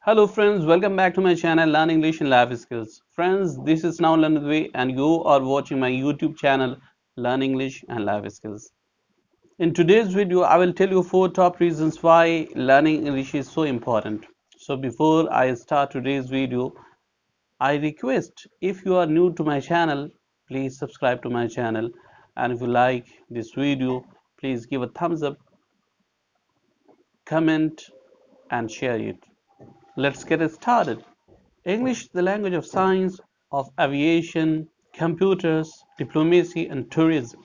Hello friends, welcome back to my channel Learn English and Life Skills. Friends, this is Sanaullah Nadvi and you are watching my YouTube channel Learn English and Life Skills. In today's video, I will tell you 4 top reasons why learning English is so important. So before I start today's video, I request if you are new to my channel, please subscribe to my channel, and if you like this video, please give a thumbs up, comment and share it. Let's get it started. English is the language of science, of aviation, computers, diplomacy, and tourism.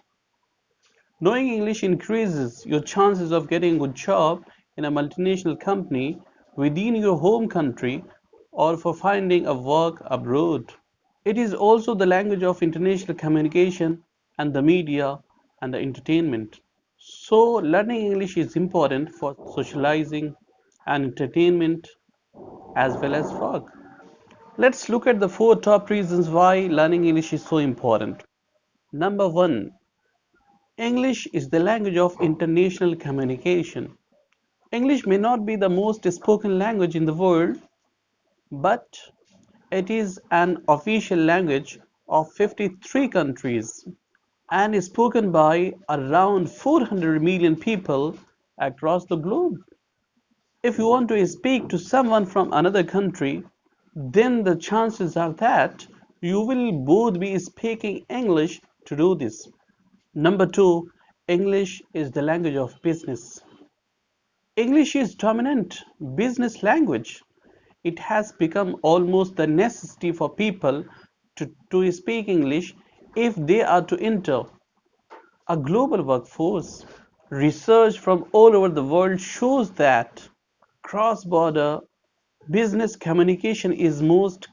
Knowing English increases your chances of getting a good job in a multinational company within your home country or for finding a work abroad. It is also the language of international communication and the media and the entertainment. So, learning English is important for socializing and entertainment as well as work. Let's look at the 4 top reasons why learning English is so important. Number 1. English is the language of international communication. English may not be the most spoken language in the world, but it is an official language of 53 countries and is spoken by around 400 million people across the globe. If you want to speak to someone from another country, then the chances are that you will both be speaking English to do this. Number 2, English is the language of business. English is dominant business language. It has become almost the necessity for people to speak English if they are to enter a global workforce. Research from all over the world shows that cross-border business communication is most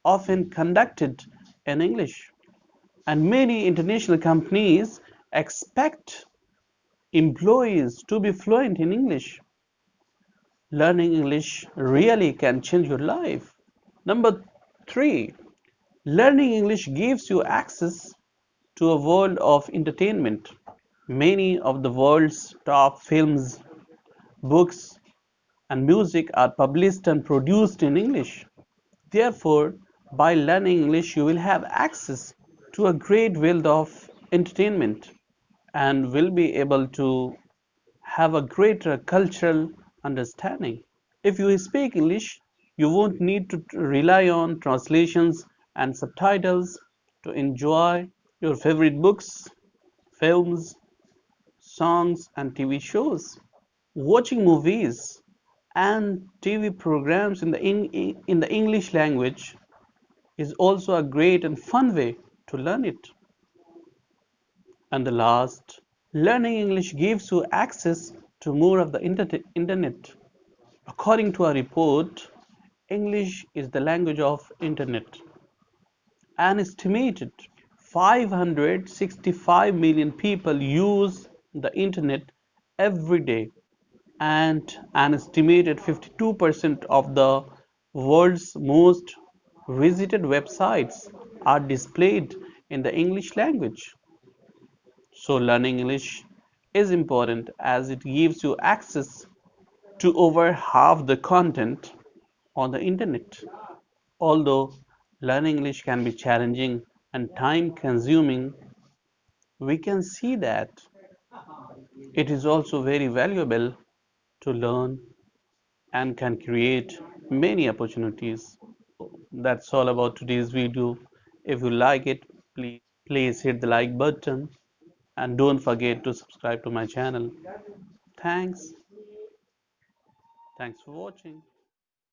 often conducted in English, and many international companies expect employees to be fluent in English. Learning English really can change your life. Number 3, learning English gives you access to a world of entertainment. Many of the world's top films, books, and music are published and produced in English. Therefore, by learning English, you will have access to a great wealth of entertainment and will be able to have a greater cultural understanding. If you speak English, you won't need to rely on translations and subtitles to enjoy your favorite books, films, songs, and TV shows. Watching movies and TV programs in the English language is also a great and fun way to learn it. And the last, learning English gives you access to more of the internet. According to a report, English is the language of internet. An estimated 565 million people use the internet every day, and an estimated 52% of the world's most visited websites are displayed in the English language. So learning English is important as it gives you access to over half the content on the internet. Although learning English can be challenging and time consuming, we can see that it is also very valuable to learn and can create many opportunities. That's all about today's video. If you like it, please hit the like button and don't forget to subscribe to my channel. Thanks. Thanks for watching.